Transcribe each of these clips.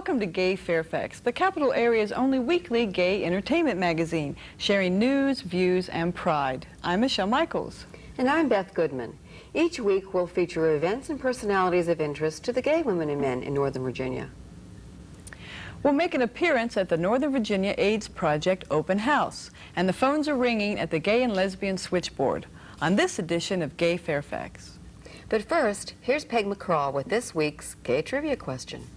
Welcome to Gay Fairfax, the capital area's only weekly gay entertainment magazine, sharing news, views, and pride. I'm Michelle Michaels. And I'm Beth Goodman. Each week we'll feature events and personalities of interest to the gay women and men in Northern Virginia. We'll make an appearance at the Northern Virginia AIDS Project Open House, and the phones are ringing at the Gay and Lesbian Switchboard on this edition of Gay Fairfax. But first, here's Peg McCraw with this week's gay trivia question.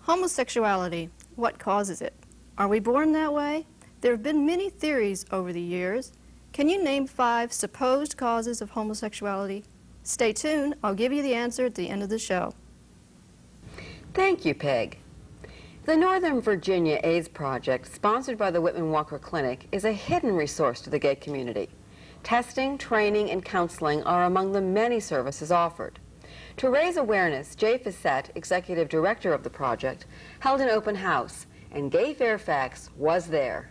Homosexuality, what causes it? Are we born that way? There have been many theories over the years. Can you name 5 supposed causes of homosexuality? Stay tuned, I'll give you the answer at the end of the show. Thank you, Peg. The Northern Virginia AIDS Project, sponsored by the Whitman Walker Clinic, is a hidden resource to the gay community. Testing, training, and counseling are among the many services offered. To raise awareness, Jay Fissette, executive director of the project, held an open house, and Gay Fairfax was there.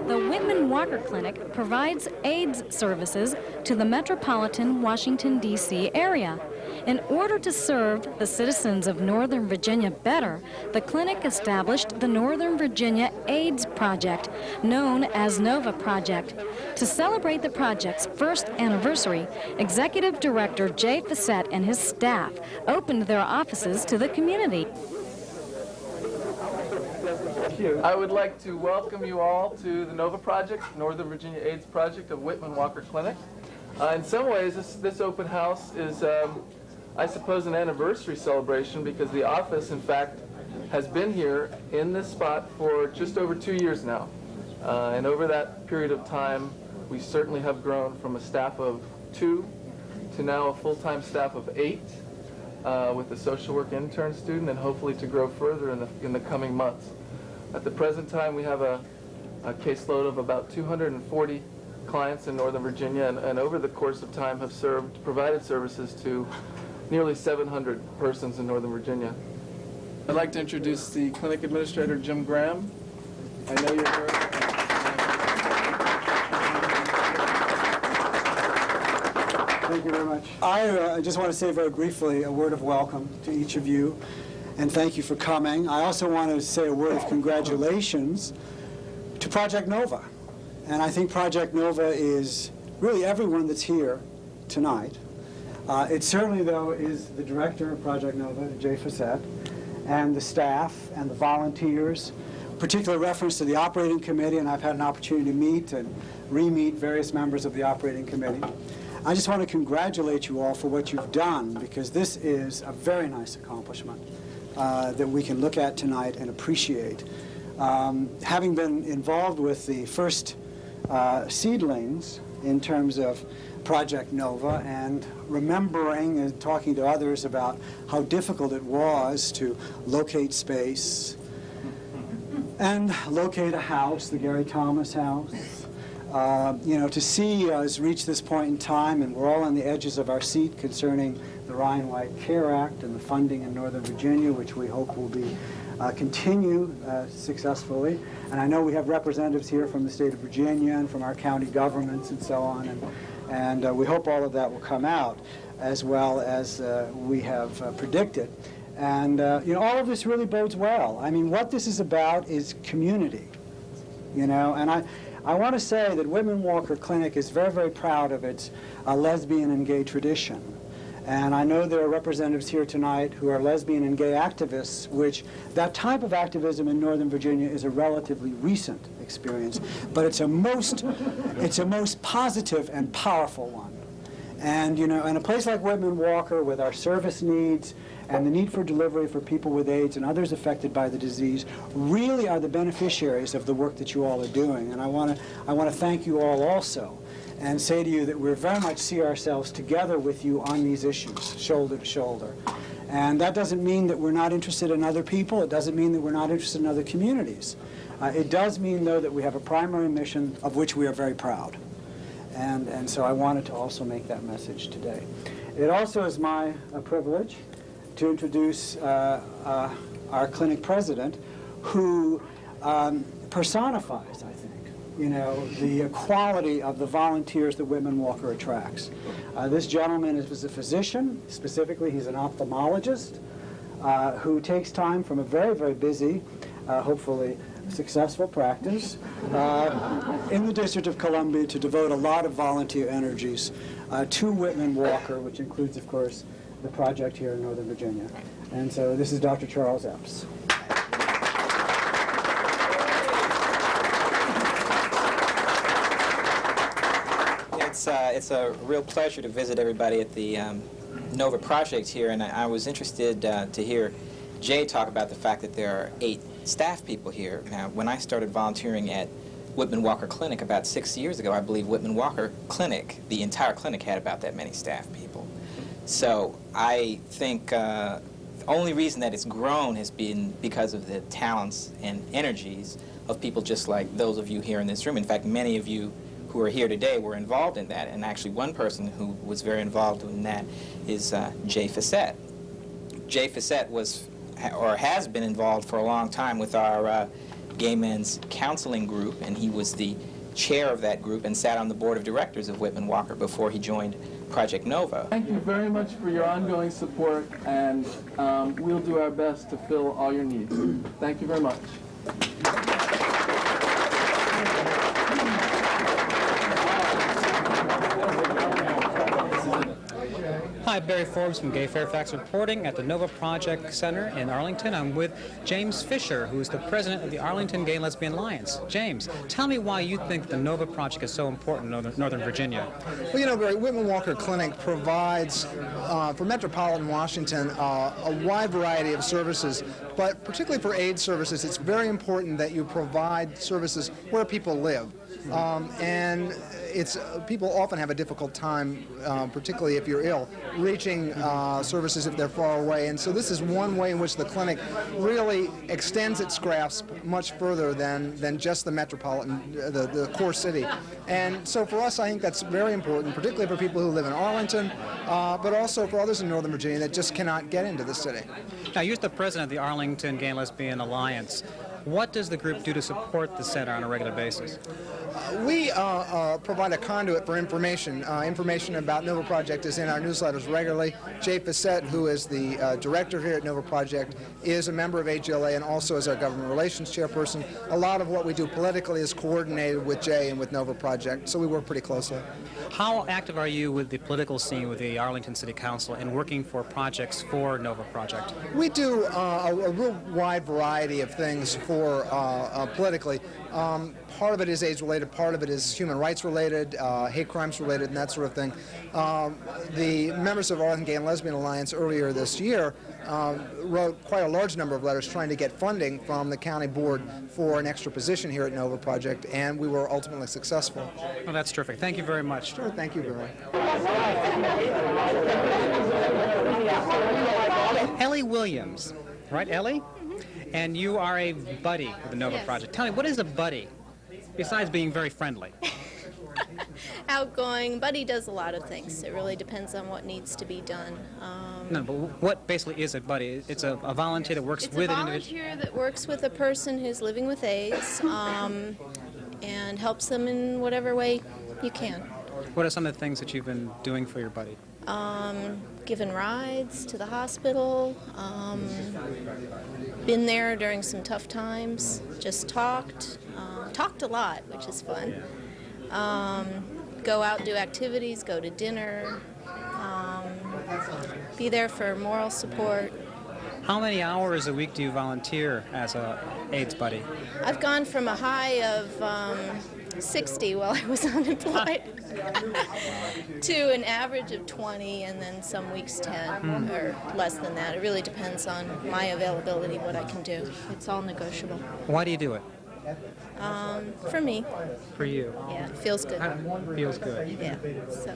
The Whitman Walker Clinic provides AIDS services to the metropolitan Washington, D.C. area. In order to serve the citizens of Northern Virginia better, the clinic established the Northern Virginia AIDS Project, known as NOVA Project. To celebrate the project's first anniversary, Executive Director Jay Fissette and his staff opened their offices to the community. I would like to welcome you all to the NOVA Project, Northern Virginia AIDS Project of Whitman Walker Clinic. In some ways, this open house is, I suppose, an anniversary celebration because the office, in fact, has been here in this spot for just over 2 years now. And over that period of time, we certainly have grown from a staff of 2 to now a full-time staff of 8 with a social work intern student, and hopefully to grow further in the coming months. At the present time, we have a caseload of about 240 clients in Northern Virginia, and over the course of time have provided services to nearly 700 persons in Northern Virginia. I'd like to introduce the clinic administrator, Jim Graham. I know you're here. Thank you very much. I just want to say very briefly a word of welcome to each of you, and thank you for coming. I also want to say a word of congratulations to Project NOVA. And I think Project NOVA is really everyone that's here tonight. It certainly, though, is the director of Project NOVA, Jay Fissette, and the staff and the volunteers, particular reference to the operating committee, and I've had an opportunity to meet and re-meet various members of the operating committee. I just want to congratulate you all for what you've done, because this is a very nice accomplishment that we can look at tonight and appreciate. Having been involved with the first seedlings in terms of Project NOVA, and remembering and talking to others about how difficult it was to locate space and locate a house, the Gary Thomas house. You know, to see us reach this point in time, and we're all on the edges of our seat concerning the Ryan White Care Act and the funding in Northern Virginia, which we hope will be continue successfully. And I know we have representatives here from the state of Virginia and from our county governments and so on, and we hope all of that will come out as well as we have predicted. And you know, all of this really bodes well. I mean, what this is about is community, you know, and I want to say that Whitman Walker Clinic is very, very proud of its lesbian and gay tradition. And I know there are representatives here tonight who are lesbian and gay activists, which that type of activism in Northern Virginia is a relatively recent experience, but it's a most positive and powerful one. And you know, in a place like Whitman Walker, with our service needs and the need for delivery for people with AIDS and others affected by the disease, really are the beneficiaries of the work that you all are doing. And I want to thank you all also, and say to you that we very much see ourselves together with you on these issues, shoulder to shoulder. And that doesn't mean that we're not interested in other people. It doesn't mean that we're not interested in other communities. It does mean, though, that we have a primary mission of which we are very proud. And so I wanted to also make that message today. It also is my privilege to introduce our clinic president, who personifies, I think, the quality of the volunteers that Whitman Walker attracts. This gentleman is a physician. Specifically, he's an ophthalmologist who takes time from a very, very busy, hopefully successful practice in the District of Columbia to devote a lot of volunteer energies to Whitman Walker, which includes, of course, the project here in Northern Virginia. And so this is Dr. Charles Epps. It's a real pleasure to visit everybody at the NOVA project here, and I was interested to hear Jay talk about the fact that there are 8 staff people here. Now, when I started volunteering at Whitman Walker Clinic about 6 years ago, I believe Whitman Walker Clinic, the entire clinic, had about that many staff people. So I think the only reason that it's grown has been because of the talents and energies of people just like those of you here in this room. In fact, many of you who are here today were involved in that, and actually one person who was very involved in that is Jay Fassett. Jay Fassett was, or has been involved for a long time with our gay men's counseling group, and he was the chair of that group and sat on the board of directors of Whitman Walker before he joined Project Nova. Thank you very much for your ongoing support, and we'll do our best to fill all your needs. Thank you very much. Hi, Barry Forbes from Gay Fairfax reporting at the NOVA Project Center in Arlington. I'm with James Fisher, who is the president of the Arlington Gay and Lesbian Alliance. James, tell me why you think the NOVA Project is so important in Northern Virginia. Well, Barry, Whitman Walker Clinic provides, for metropolitan Washington, a wide variety of services, but particularly for AIDS services, it's very important that you provide services where people live. And people often have a difficult time, particularly if you're ill, reaching services if they're far away. And so this is one way in which the clinic really extends its grasp much further than just the metropolitan, the core city. And so for us, I think that's very important, particularly for people who live in Arlington, but also for others in Northern Virginia that just cannot get into the city. Now, you're the president of the Arlington Gay and Lesbian Alliance. What does the group do to support the center on a regular basis? We provide a conduit for information. Information about NOVA Project is in our newsletters regularly. Jay Fassett, who is the director here at NOVA Project, is a member of AGLA and also is our government relations chairperson. A lot of what we do politically is coordinated with Jay and with NOVA Project, so we work pretty closely. How active are you with the political scene with the Arlington City Council and working for projects for NOVA Project? We do a real wide variety of things for politically. Part of it is AIDS-related, part of it is human rights-related, hate crimes-related, and that sort of thing. The members of Arlington Gay and Lesbian Alliance earlier this year wrote quite a large number of letters trying to get funding from the county board for an extra position here at NOVA Project, and we were ultimately successful. Well, that's terrific. Thank you very much. Sure, thank you, Barry. Ellie Williams, right, Ellie? And you are a buddy with the NOVA Project. Tell me, what is a buddy, besides being very friendly? Outgoing. Buddy does a lot of things. It really depends on what needs to be done. No, but what basically is a buddy? It's a volunteer that works with an individual? It's a volunteer that works with a person who's living with AIDS and helps them in whatever way you can. What are some of the things that you've been doing for your buddy? Given rides to the hospital, been there during some tough times, just talked a lot, which is fun. Go out, do activities, go to dinner, be there for moral support. How many hours a week do you volunteer as a AIDS buddy? I've gone from a high of 60 while I was unemployed to an average of 20, and then some weeks 10 or less than that. It really depends on my availability, what I can do. It's all negotiable. Why do you do it? For me. For you? Yeah, it feels good. Feels good. Yeah. So.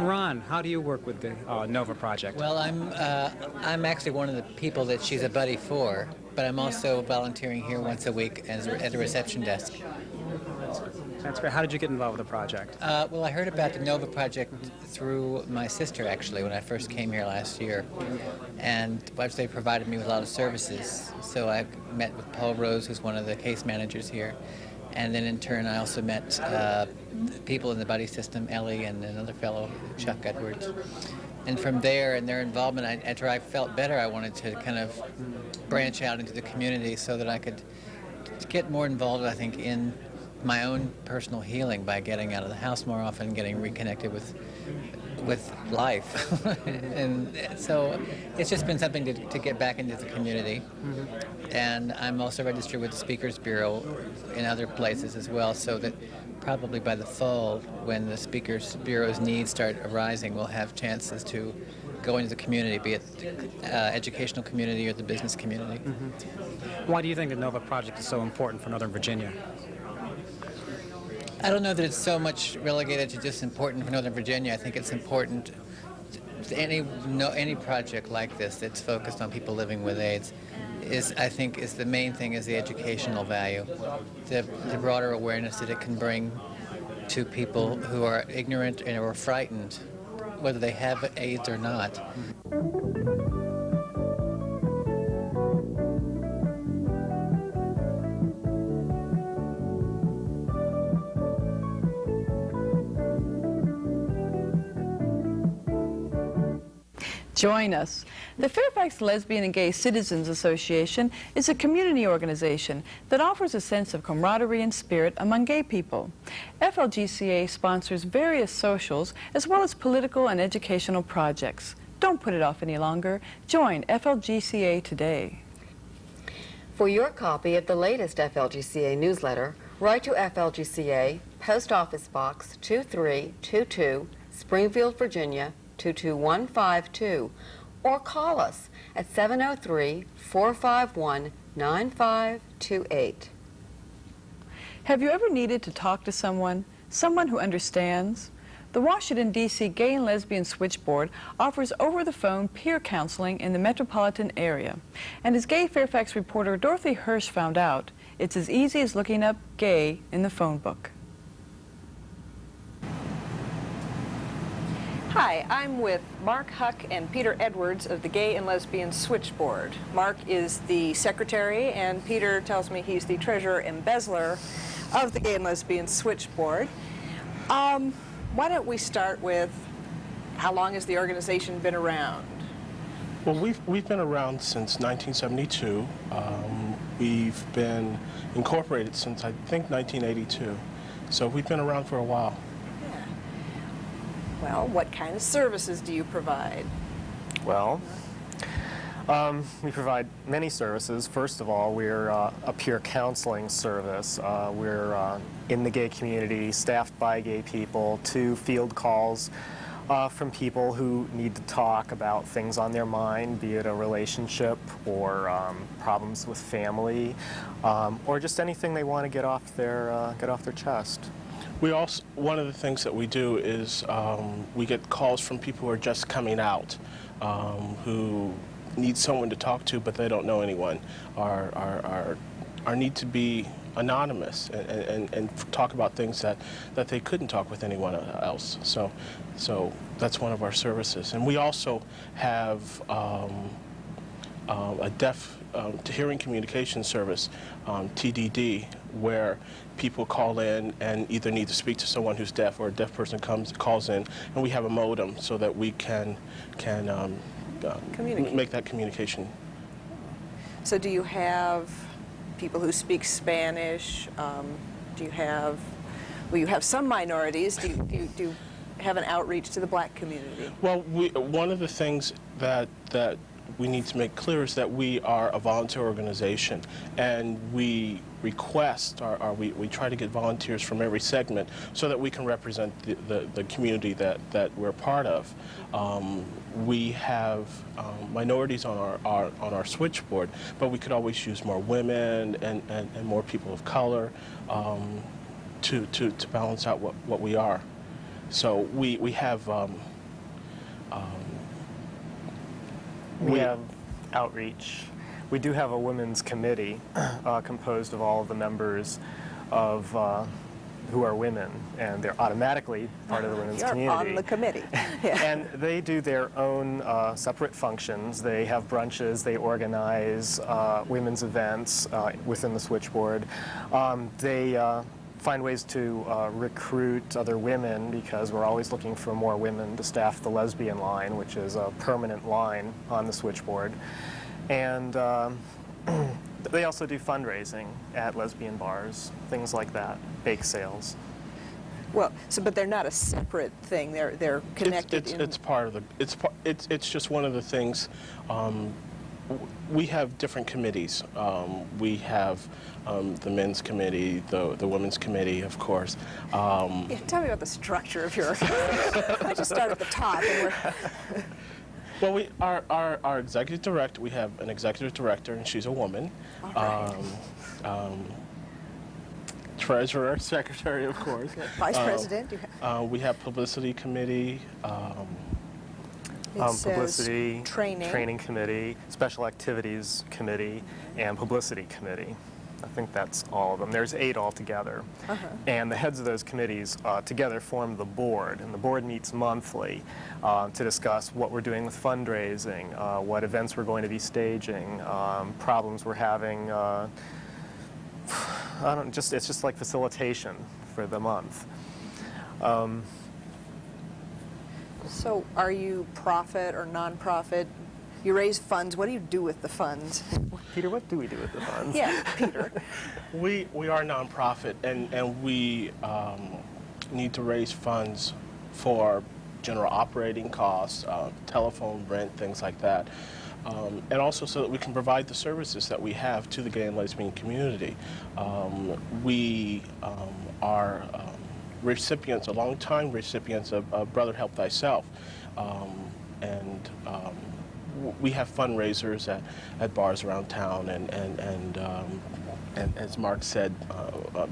Ron, how do you work with the NOVA Project? Well, I'm actually one of the people that she's a buddy for, but I'm also volunteering here once a week at the reception desk. That's great. How did you get involved with the project? Well, I heard about the Nova Project through my sister, actually, when I first came here last year. And they provided me with a lot of services. So I met with Paul Rose, who's one of the case managers here. And then in turn, I also met people in the buddy system, Ellie and another fellow, Chuck Edwards. And from there and their involvement, after I felt better, I wanted to kind of branch out into the community so that I could get more involved, I think, in my own personal healing by getting out of the house more often, getting reconnected with life. And so it's just been something to get back into the community. And I'm also registered with the Speakers Bureau in other places as well, so that probably by the fall, when the Speakers Bureau's needs start arising, we'll have chances to go into the community, be it educational community or the business community. Why do you think the Nova Project is so important for Northern Virginia? I don't know that it's so much relegated to just important for Northern Virginia. I think it's important to any project like this that's focused on people living with AIDS I think the main thing is the educational value, the broader awareness that it can bring to people who are ignorant or frightened, whether they have AIDS or not. Join us. The Fairfax Lesbian and Gay Citizens Association is a community organization that offers a sense of camaraderie and spirit among gay people. FLGCA sponsors various socials as well as political and educational projects. Don't put it off any longer. Join FLGCA today. For your copy of the latest FLGCA newsletter, write to FLGCA, Post Office Box 2322, Springfield, Virginia 22152, or call us at 703-451-9528. Have you ever needed to talk to someone who understands? The Washington, D.C. Gay and Lesbian Switchboard offers over-the-phone peer counseling in the metropolitan area. And as Gay Fairfax reporter Dorothy Hirsch found out, it's as easy as looking up gay in the phone book. Hi, I'm with Mark Huck and Peter Edwards of the Gay and Lesbian Switchboard. Mark is the secretary, and Peter tells me he's the treasurer-embezzler of the Gay and Lesbian Switchboard. Why don't we start with, how long has the organization been around? Well, we've been around since 1972. We've been incorporated since, I think, 1982. So we've been around for a while. Well, what kind of services do you provide? Well, we provide many services. First of all, we're a peer counseling service. We're in the gay community, staffed by gay people, to field calls from people who need to talk about things on their mind, be it a relationship or problems with family, or just anything they want to get off their chest. We also, one of the things that we do is we get calls from people who are just coming out, who need someone to talk to, but they don't know anyone, or need to be anonymous and talk about things that they couldn't talk with anyone else. So that's one of our services. And we also have a deaf to hearing communication service, TDD, where people call in and either need to speak to someone who's deaf, or a deaf person calls in, and we have a modem so that we can make that communication. So do you have people who speak Spanish? Do you have, well, you have some minorities. Do you have an outreach to the black community? Well, one of the things that we need to make clear is that we are a volunteer organization, and we request, we try to get volunteers from every segment so that we can represent the community that we're part of. We have minorities on our switchboard, but we could always use more women and more people of color to balance out what we are. So we have we have outreach. We do have a women's committee composed of all of the members of who are women, and they're automatically part of the women's community. You're on the committee. Yeah. And they do their own separate functions. They have brunches, they organize women's events within the switchboard. They find ways to recruit other women, because we're always looking for more women to staff the lesbian line, which is a permanent line on the switchboard. And they also do fundraising at lesbian bars, things like that, bake sales. Well, but they're not a separate thing. They're connected. It's part of the. It's just one of the things. We have different committees. We have the men's committee, the women's committee, of course. Yeah, tell me about the structure of your. I just start at the top. And well, our executive director. We have an executive director, and she's a woman. All right. Treasurer, secretary, of course. Vice president. We have publicity committee. Publicity, training committee, special activities committee, and publicity committee. I think that's all of them. There's 8 altogether. And the heads of those committees together form the board, and the board meets monthly to discuss what we're doing with fundraising, what events we're going to be staging, problems we're having. It's just like facilitation for the month. So are you profit or non-profit? You raise funds. What do you do with the funds? Peter, what do we do with the funds? Yeah, Peter. We are nonprofit, and we need to raise funds for general operating costs, telephone, rent, things like that. And also so that we can provide the services that we have to the gay and lesbian community. We are recipients, a long-time recipients of Brother Help Thyself. And we have fundraisers at bars around town, and as Mark said,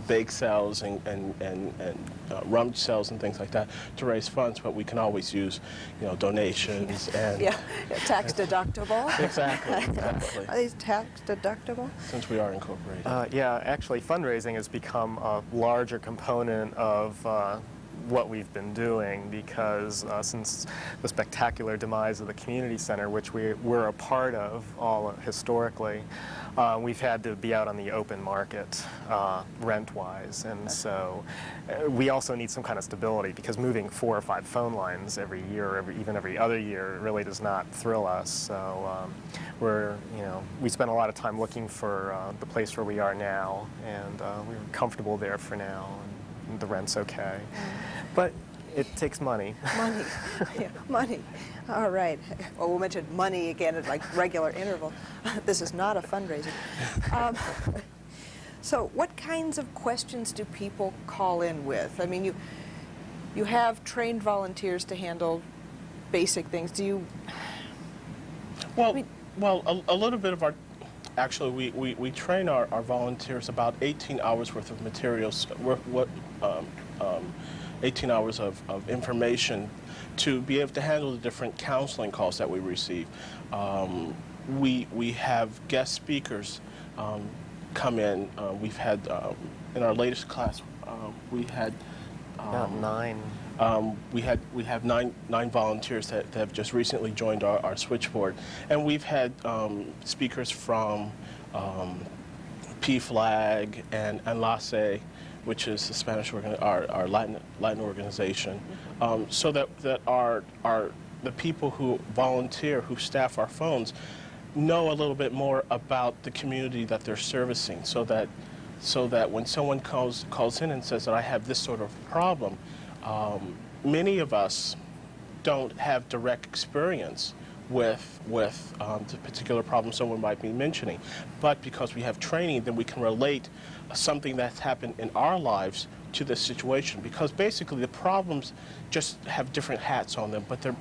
bake sales and rummage sales and things like that to raise funds. But we can always use, donations and tax deductible. Exactly. Are these tax deductible? Since we are incorporated. Yeah, actually, fundraising has become a larger component of what we've been doing, because since the spectacular demise of the community center, which we're a part of all historically, we've had to be out on the open market rent-wise, and so we also need some kind of stability, because moving 4 or 5 phone lines every year, or even every other year, really does not thrill us. So we spend a lot of time looking for the place where we are now, and we're comfortable there for now, and the rent's okay. But it takes money. Money. Yeah, money. All right. Well, we'll mention money again at like regular interval. This is not a fundraiser. So what kinds of questions do people call in with? I mean, you have trained volunteers to handle basic things. Do you? Well, a little bit of our. Actually, we train our volunteers about 18 hours worth of materials, 18 hours of information to be able to handle the different counseling calls that we receive. We have guest speakers come in. We've had, in our latest class, we had about 9. We have nine volunteers that have just recently joined our switchboard, and we've had speakers from PFLAG and LACE, which is the Spanish our Latin organization, so that the people who volunteer, who staff our phones, know a little bit more about the community that they're servicing, so that when someone calls in and says that I have this sort of problem. Many of us don't have direct experience with the particular problem someone might be mentioning, but because we have training, then we can relate something that's happened in our lives to this situation, because basically the problems just have different hats on them, but they're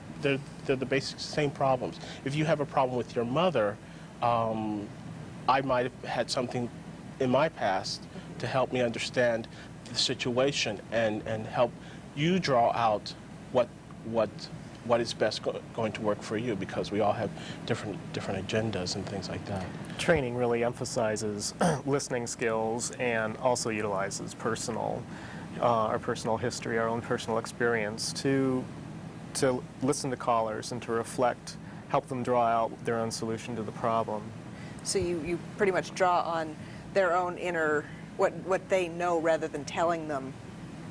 the basic same problems. If you have a problem with your mother, I might have had something in my past to help me understand the situation and help you draw out what is best going to work for you, because we all have different agendas and things like that. Training really emphasizes listening skills and also utilizes personal our personal history, our own personal experience, to listen to callers and to reflect, help them draw out their own solution to the problem. So you pretty much draw on their own inner, what they know, rather than telling them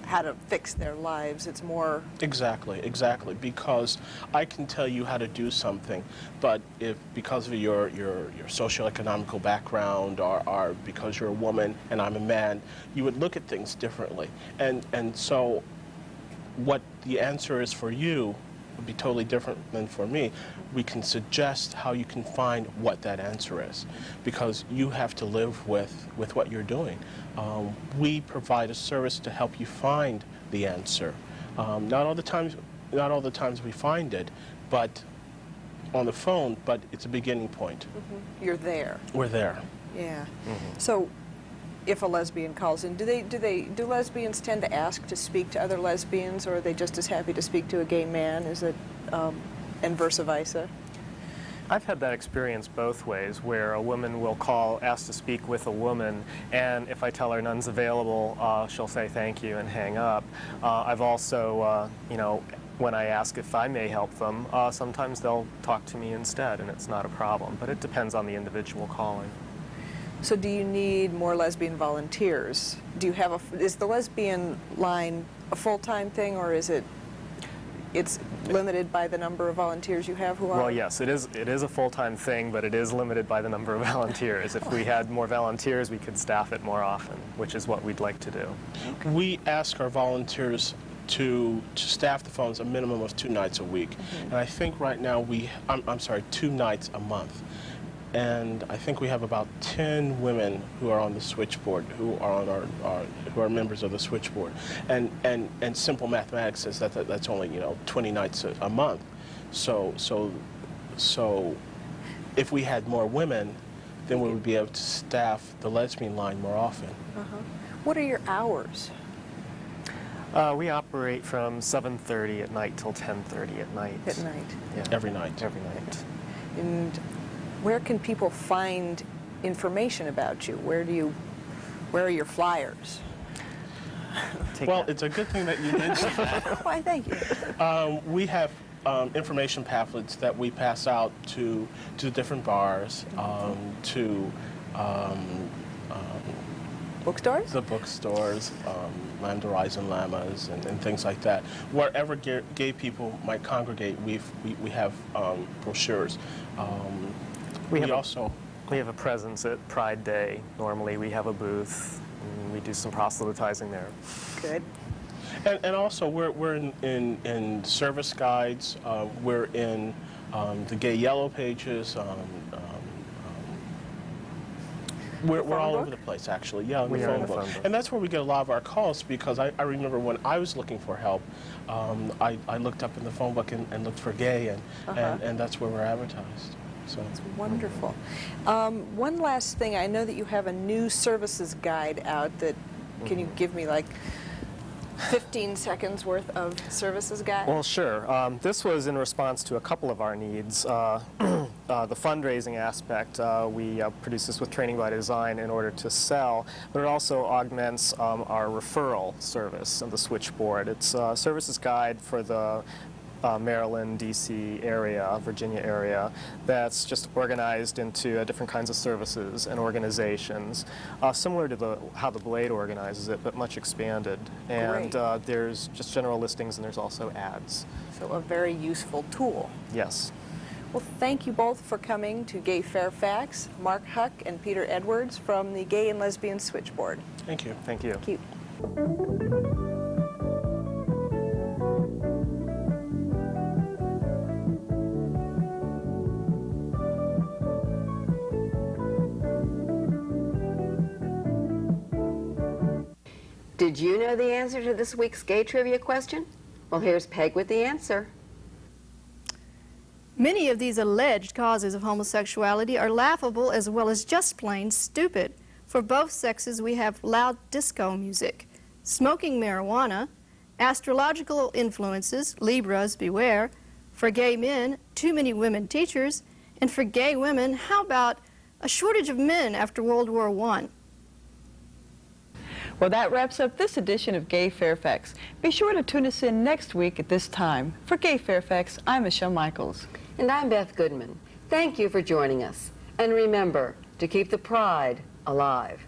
how to fix their lives. It's more... Exactly, because I can tell you how to do something, but if because of your socioeconomical background or because you're a woman and I'm a man, you would look at things differently. And so what the answer is for you would be totally different than for me. We can suggest how you can find what that answer is, because you have to live with what you're doing. We provide a service to help you find the answer. Not all the times we find it, but on the phone, but it's a beginning point. Mm-hmm. You're there. We're there. Yeah. Mm-hmm. So if a lesbian calls in, do lesbians tend to ask to speak to other lesbians, or are they just as happy to speak to a gay man? Is it, and versa versa? I've had that experience both ways, where a woman will call, ask to speak with a woman, and if I tell her none's available, she'll say thank you and hang up. I've also, you know, when I ask if I may help them, sometimes they'll talk to me instead, and it's not a problem, but it depends on the individual calling. So do you need more lesbian volunteers? Do you have is the lesbian line a full-time thing, or is it's limited by the number of volunteers you have who are? Well, yes, it is a full-time thing, but it is limited by the number of volunteers. If we had more volunteers, we could staff it more often, which is what we'd like to do. Okay. We ask our volunteers to staff the phones a minimum of 2 nights a week. Mm-hmm. And I think right now I'm sorry, 2 nights a month. And I think we have about 10 women who are on the switchboard, who are on who are members of the switchboard. And simple mathematics says that that's only, you know, 20 nights a month. So if we had more women, then we would be able to staff the lesbian line more often. Uh-huh. What are your hours? We operate from 7:30 at night till 10:30 at night. At night? Yeah. Every night. Every night. And where can people find information about you? Where are your flyers? Well, it's a good thing that you mentioned that. Why, thank you. We have information pamphlets that we pass out to different bars, to bookstores? The bookstores, Lambda Rise and Llamas, and things like that. Wherever gay people might congregate, we have brochures. We have a presence at Pride Day. Normally we have a booth, and we do some proselytizing there. Good. And also we're in service guides. We're in the Gay Yellow Pages. We're all over the place, actually. Yeah, in the phone book. And that's where we get a lot of our calls, because I remember when I was looking for help, I looked up in the phone book and looked for gay, and that's where we're advertised. So that's wonderful. One last thing, I know that you have a new services guide out that, can you give me like 15 seconds worth of services guide? Well, sure. This was in response to a couple of our needs. The fundraising aspect, we produce this with Training by Design in order to sell, but it also augments our referral service of the switchboard. It's a services guide for the Maryland, D.C. area, Virginia area, that's just organized into different kinds of services and organizations, similar to how the Blade organizes it, but much expanded. And there's just general listings, and there's also ads. So a very useful tool. Yes. Well, thank you both for coming to Gay Fairfax, Mark Huck and Peter Edwards from the Gay and Lesbian Switchboard. Thank you. Thank you. Thank you. Did you know the answer to this week's gay trivia question? Well, here's Peg with the answer. Many of these alleged causes of homosexuality are laughable as well as just plain stupid. For both sexes, we have loud disco music, smoking marijuana, astrological influences, Libras, beware. For gay men, too many women teachers. And for gay women, how about a shortage of men after World War I? Well, that wraps up this edition of Gay Fairfax. Be sure to tune us in next week at this time. For Gay Fairfax, I'm Michelle Michaels. And I'm Beth Goodman. Thank you for joining us. And remember to keep the pride alive.